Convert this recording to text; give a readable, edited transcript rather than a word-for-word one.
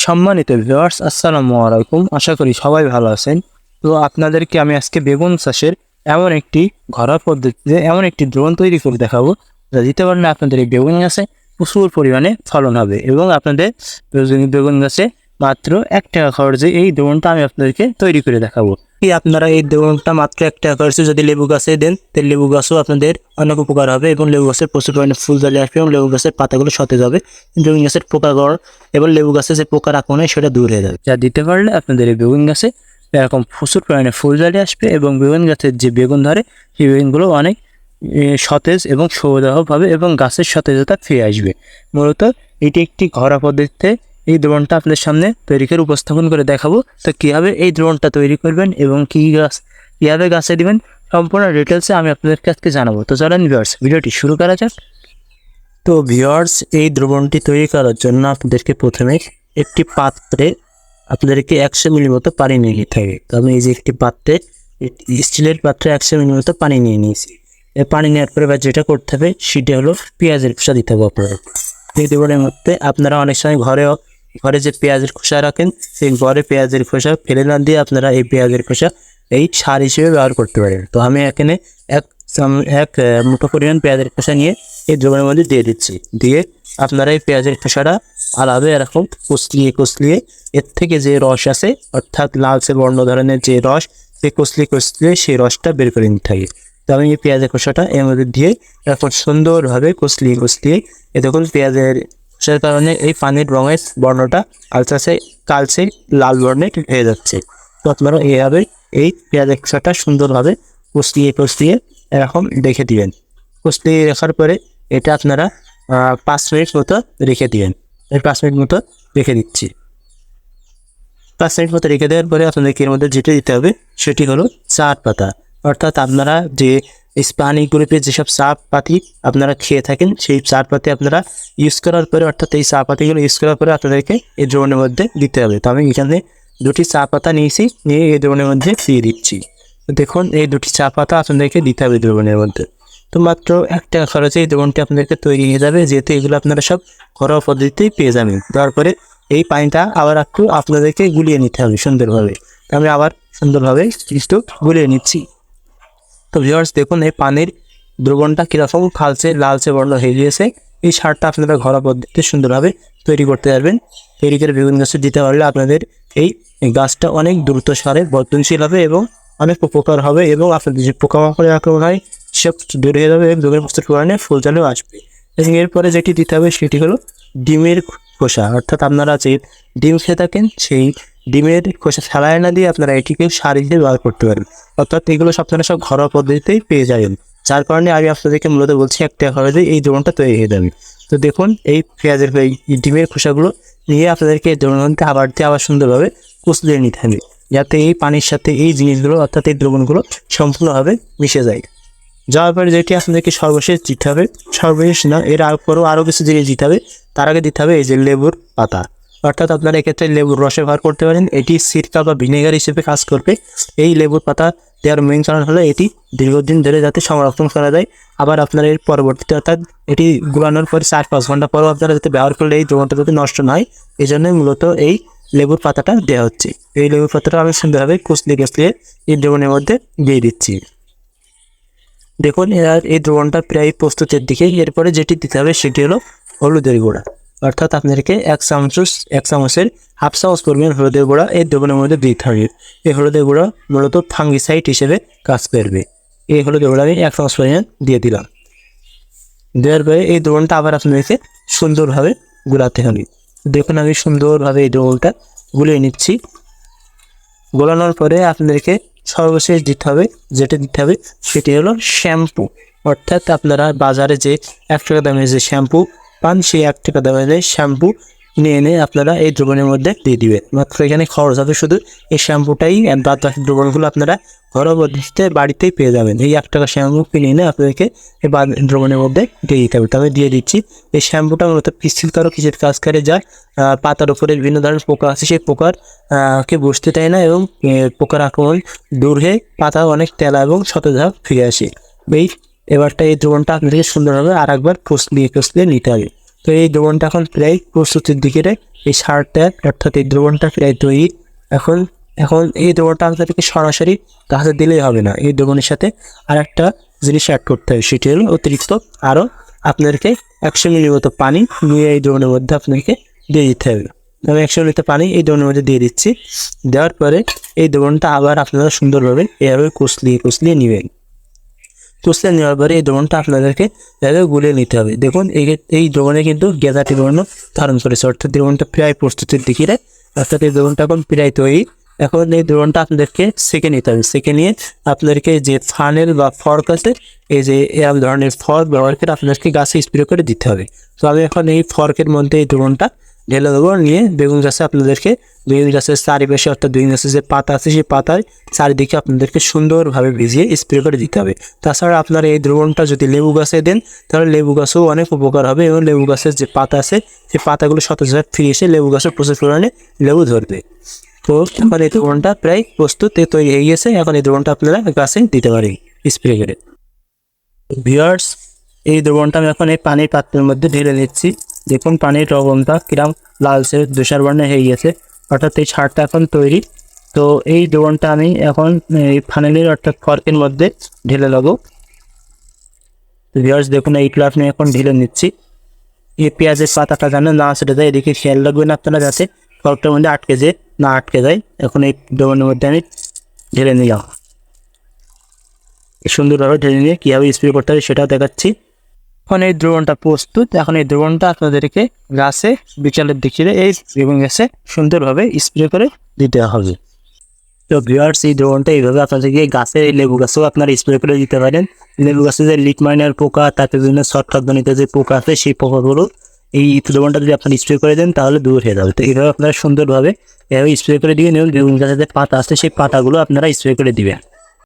সম্মানিত ভিউয়ার্স, আসসালামু আলাইকুম। আশা করি সবাই ভালো আছেন। তো আপনাদেরকে আমি আজকে বেগুন চাষের এমন একটি ঘরোয়া পদ্ধতিতে এমন একটি দ্রবণ তৈরি করে দেখাবো, যা দিতে পারলে আপনাদের এই বেগুন গাছে প্রচুর পরিমাণে ফলন হবে এবং আপনাদের প্রয়োজনীয় বেগুন গাছে মাত্র 1 টাকা খরচে এই দ্রবণটা আমি আপনাদেরকে তৈরি করে দেখাবো। কি আপনারা এই দ্রবণটা মাত্র 1 টাকা খরচে যদি লেবু গাছে দেন, তাহলে লেবু গাছও আপনাদের অনেক উপকার হবে এবং লেবু গাছের প্রচুর পরিমাণে ফুল চলে আসবে এবং লেবু গাছের পাতাগুলো সতেজ হবে। বেগুন গাছের পোকাগড় এবং লেবু গাছে যে পোকার আক্রমণে সেটা দূর হয়ে যাবে। যা দিতে পারলে আপনাদের এই বেগুন গাছে এরকম প্রচুর পরিমাণে ফুল চলে আসবে এবং বেগুন গাছের যে বেগুন ধরে সেই বেগুনগুলো অনেক সতেজ এবং সবুজাভ হবে এবং গাছের সতেজতা ফিরে আসবে। মূলত এটি একটি ঘরোয়া পদ্ধতিতে এই দ্রবণটা আপনাদের সামনে তৈরি করে উপস্থাপন করে দেখাবো। তো কীভাবে এই দ্রবণটা তৈরি করবেন এবং কীভাবে গাছে দিবেন সম্পূর্ণ ডিটেলসে আমি আপনাদেরকে আজকে জানাবো। তো চলেন ভিউয়ার্স, ভিডিওটি শুরু করা যাক। তো ভিউয়ার্স, এই দ্রবণটি তৈরি করার জন্য আপনাদেরকে প্রথমে একটি পাত্রে আপনাদেরকে 100 মিলি মতো পানি নিয়ে নিতে হবে। তো আমি এই যে একটি পাত্রে, স্টিলের পাত্রে 100 মিলি মতো পানি নিয়ে নিয়েছি। এই পানি নেওয়ার পরে যেটা করতে হবে সেটা হলো পেঁয়াজের খোসা দিতে হবে আপনাদের। এই দ্রবণের মধ্যে আপনারা অনেক সময় ঘরে যে পেঁয়াজের খোসা রাখেন, সেই ঘরে পেঁয়াজের খোসা ফেলে না দিয়ে আপনারা এই পেঁয়াজের খোসা এই সার হিসেবে ব্যবহার করতে পারেন। তো আমি এখানে এক মুঠো পরিমাণ পেঁয়াজের খোসা নিয়ে এই দ্রবণের মধ্যে দিয়ে দিচ্ছি। দিয়ে আপনারা এই পেঁয়াজের খোসাটা আলাদা এরকম কষলিয়ে এর থেকে যে রস আছে, অর্থাৎ লালচে বর্ণ ধরনের যে রস, সেই কষলিয়ে সেই রসটা বের করে নিতে হবে। তো আমি এই পেঁয়াজের খোসাটা এর মধ্যে দিয়ে এখন সুন্দরভাবে কষলিয়ে এ দেখুন পেঁয়াজের খোসার কারণে এই পানির রঙের বর্ণটা কালচে লাল বর্ণে হয়ে যাচ্ছে। তো আপনারা এইভাবে এই পেঁয়াজের খোসাটা সুন্দরভাবে কষলিয়ে এরকম রেখে দিবেন। কষলিয়ে রাখার পরে এটা আপনারা 5 মিনিট মতো রেখে দিবেন। এই 5 মিনিট মতো রেখে দিচ্ছি। 5 মিনিট মতো রেখে দেওয়ার পরে আপনাদেরকে এর মধ্যে যেটা দিতে হবে সেটি হলো চা পাতা। অর্থাৎ আপনারা যে স্পানি গ্রুপের যেসব চা পাতি আপনারা খেয়ে থাকেন, সেই চা পাতি আপনারা ইউজ করার পরে, অর্থাৎ এই চা পাতিগুলো ইউজ করার পরে আপনাদেরকে এই দ্রবণের মধ্যে দিতে হবে। তো আমি এখানে 2টি চা পাতা নিয়েছি, নিয়ে এই দ্রবণের মধ্যে দিয়ে দিচ্ছি। দেখুন, এই 2টি চা পাতা আপনাদেরকে দিতে হবে দ্রবণের মধ্যে। তো মাত্র 1 টাকা খরচে এই দ্রবণটি আপনাদেরকে তৈরি হয়ে যাবে, যেহেতু এগুলো আপনারা সব ঘরোয়া পদ্ধতিতেই পেয়ে যাবেন। তারপরে এই পানিটা আবার একটু আপনাদেরকে গুলিয়ে নিতে হবে সুন্দরভাবে। আমি আবার সুন্দরভাবে একটু গুলিয়ে নিচ্ছি। তো ভিউয়ার্স, দেখুন এই পানির দ্রবণটা কীরকম লালচে বর্ণ হয়ে গিয়েছে। এই সারটা আপনারা ঘরোয়া পদ্ধতিতে সুন্দরভাবে তৈরি করতে পারবেন। তৈরি করে বেগুন গাছে দিতে পারলে আপনাদের এই গাছটা অনেক দ্রুত সারে বর্ধনশীল হবে এবং অনেক উপকার হবে এবং আপনাদের যে পোকামাকড়ের আক্রমণ হয় সব দূর হয়ে যাবে এবং বেগুনের প্রচুর পরিমাণে ফুল চালেও আসবে। এবং এরপরে যেটি দিতে হবে সেটি হলো ডিমের খোসা। অর্থাৎ আপনারা যে ডিম খেয়ে থাকেন, সেই ডিমের খোসা ফেলায় না দিয়ে আপনারা এটিকে সার হিসেবে ব্যবহার করতে পারেন। অর্থাৎ এগুলো আপনারা সব ঘরোয়া পদ্ধতিতেই পেয়ে যাবেন। যার কারণে আমি আপনাদেরকে মূলত বলছি 1 টাকা খরচে এই দ্রবণটা তৈরি হয়ে যাবে। তো দেখুন, এই ডিমের খোসাগুলো নিয়ে আপনাদেরকে এই দ্রবণটা আবার সুন্দরভাবে কষলিয়ে নিতে হবে, যাতে এই পানির সাথে এই জিনিসগুলো, অর্থাৎ এই দ্রবণগুলো সম্পূর্ণভাবে মিশে যায়। যাওয়ার পরে যেটি আপনাদেরকে সর্বশেষ দিতে হবে, সর্বশেষ না, এর পরেও আরও কিছু জিনিস দিতে হবে। তার আগে দিতে হবে এই যে লেবুর পাতা। অর্থাৎ আপনারা এক্ষেত্রে লেবুর রসে ব্যবহার করতে পারেন। এটি সিরকা বা ভিনেগার হিসেবে কাজ করবে। এই লেবুর পাতা দেওয়ার মেইন কারণ হলো এটি দীর্ঘদিন ধরে যাতে সংরক্ষণ করা যায়। আবার আপনারা এর পরবর্তীতে, অর্থাৎ এটি গুলানোর পরে 4-5 ঘন্টা পরেও আপনারা যাতে ব্যবহার করলে এই দ্রবণটা যাতে নষ্ট না হয়, এই জন্যই মূলত এই লেবুর পাতাটা দেওয়া হচ্ছে। এই লেবুর পাতাটা আমি সুন্দরভাবে কষলিয়ে এই দ্রবণের মধ্যে দিয়ে দিচ্ছি। দেখুন, এই দ্রবণটা প্রায় প্রস্তুতের দিকে। এরপরে যেটি দিতে হবে সেটি হলো হলুদের গুঁড়া। অর্থাৎ আপনাদেরকে 1 চামচের হাফ চামচ পরিমাণ হলুদের গুঁড়া এই দ্রবণের মধ্যে দিতে হবে। এই হলুদের গুঁড়া মূলত ফাঙ্গিসাইড হিসেবে কাজ করবে। এই হলুদের গুঁড়া আমি 1 চামচ পরিমাণ দিয়ে দিলাম। দেওয়ার পরে এই দ্রবণটা আবার আপনাদেরকে সুন্দরভাবে গুলাতে হবে। দেখুন, আমি সুন্দরভাবে এই দ্রবণটা গুলিয়ে নিচ্ছি। গোলানোর পরে আপনাদেরকে সর্বশেষ দিতে হবে সেটি হলো শ্যাম্পু। অর্থাৎ আপনারা বাজারে যে 1 টাকা দামের যে শ্যাম্পু পান, সেই 1 টাকা দামের শ্যাম্পু নিয়ে এনে আপনারা এই দ্রবণের মধ্যে দিয়ে দিবেন। মাত্র এখানে খরচ হবে শুধু এই শ্যাম্পুটাই, বাদ বাকি দ্রবণগুলো আপনারা ঘরোয়া পদ্ধতিতে বাড়িতেই পেয়ে যাবেন। এই 1 টাকা শ্যাম্পু কিনে এনে আপনাদেরকে এই দ্রবণের মধ্যে দিয়ে দিতে হবে। তবে দিয়ে দিচ্ছি। এই শ্যাম্পুটা মূলত পিচ্ছিলকারক হিসেবে কাজ করে, যা পাতার উপরে বিভিন্ন ধরনের পোকা আছে, সেই পোকার কে বসতে দেয় না এবং পোকার আক্রমণ দূর হয়ে পাতা অনেক তেলা এবং সতেজ ফিরে আসে। এই দ্রবণটা আপনাদেরকে সুন্দরভাবে আর একবার কষলিয়ে নিতে হবে। তো এই দ্রবণটা এখন প্রায় প্রস্তুতির দিকে, এই সারটা অর্থাৎ এই দ্রবণটা প্রায় তৈরি। এখন এখন এই দ্রবণটা আপনাদেরকে সরাসরি গাছে দিলেই হবে না, এই দ্রবণের সাথে আর একটা জিনিস অ্যাড করতে হবে, সেটি হলো অতিরিক্ত আরও আপনাদেরকে 100 মিলির মতো পানি নিয়ে এই দ্রবণের মধ্যে আপনাদেরকে দিয়ে দিতে হবে। আমি 100 মিলিতে পানি এই দ্রবণের মধ্যে দিয়ে দিচ্ছি। দেওয়ার পরে এই দ্রবণটা আবার আপনারা সুন্দরভাবে এভাবে কষলিয়ে নেবেন। কষলিয়ে নেওয়ার পরে এই দ্রবণটা আপনাদেরকে এভাবে গুলিয়ে নিতে হবে। দেখুন এই দ্রবণে কিন্তু গ্যাজাটি বর্ণ ধারণ করেছে, অর্থাৎ দ্রবণটা প্রায় প্রস্তুতির দিকে, অর্থাৎ এই দ্রবণটা এখন প্রায় তৈরি। এখন এই দ্রবণটা আপনাদেরকে সেঁকে নিতে হবে। সেঁকে নিয়ে আপনাদেরকে যে ফানেল বা ফর্ক আছে, এই যে এরকম ধরনের ফর্ক ব্যবহার করে আপনাদেরকে গাছে স্প্রে করে দিতে হবে। তো আমি এখন এই ফর্কের মধ্যে এই দ্রবণটা ঢেলে দেবো, নিয়ে বেগুন গাছে আপনাদেরকে বেগুন গাছের চারিপাশে অর্থাৎ বেগুন গাছের যে পাতা আছে সেই পাতার চারিদিকে আপনাদেরকে সুন্দরভাবে ভিজিয়ে স্প্রে করে দিতে হবে। তাছাড়া আপনারা এই দ্রবণটা যদি লেবু গাছে দেন তাহলে লেবু গাছেও অনেক উপকার হবে, এবং লেবু গাছের যে পাতা আছে সেই পাতাগুলো সতেজভাবে ফিরে এসে লেবু গাছের প্রচুর পরিমাণে লেবু ধরবে। তো এখন এই দ্রবণটা প্রায় প্রস্তুত তৈরি হয়ে গেছে। এখন এই দ্রবণটা আপনারা গাছে দিতে পারেন স্প্রে করে। ভিউয়ার্স, এই দ্রবণটা আমি এখন এই পানির পাত্রের মধ্যে ঢেলে নিচ্ছি। দেখুন পানির দ্রবণটা কিরম লালচে ধূসর বর্ণে হয়ে গেছে, অর্থাৎ এই সারটা এখন তৈরি। তো এই দ্রবণটা আমি এখন এই ফানেলের অর্থাৎ ফর্কের মধ্যে ঢেলে নেবো। ভিউয়ার্স দেখুন এইগুলো আপনি এখন ঢেলে নিচ্ছি। এই পেঁয়াজের পাতাটা যেন না ছেড়ে যায়, এদিকে খেয়াল রাখবেন আপনারা যাতে ফর্কটার মধ্যে না আটকে যায়। এখন এই দ্রবণের মধ্যে আমি ঢেলে নিলাম। সুন্দরভাবে ঢেলে নিয়ে কীভাবে স্প্রে করতে হবে সেটাও দেখাচ্ছি। এখন এই দ্রবণটা প্রস্তুত। এখন এই দ্রবণটা আপনাদেরকে গাছে বিকালের দিকে এই বেগুন গাছে সুন্দরভাবে স্প্রে করে দিতে হবে। তো ভিউয়ার্স, এই দ্রবণটা এইভাবে আপনাদেরকে গাছে লেবু গাছেও আপনারা স্প্রে করে দিতে পারেন। লেবু গাছে যে লিট মাইনার পোকা, তাতে বিভিন্ন ছত্রাকজনিত যে পোকা আছে সেই পোকাগুলো এই দ্রবণটা যদি আপনারা স্প্রে করে দেন তাহলে দূর হয়ে যাবে। তো এইভাবে আপনারা সুন্দরভাবে এভাবে স্প্রে করে দিবেন, এবং বেগুন গাছের যে পাতা আছে সেই পাতাগুলো আপনারা স্প্রে করে দিবেন।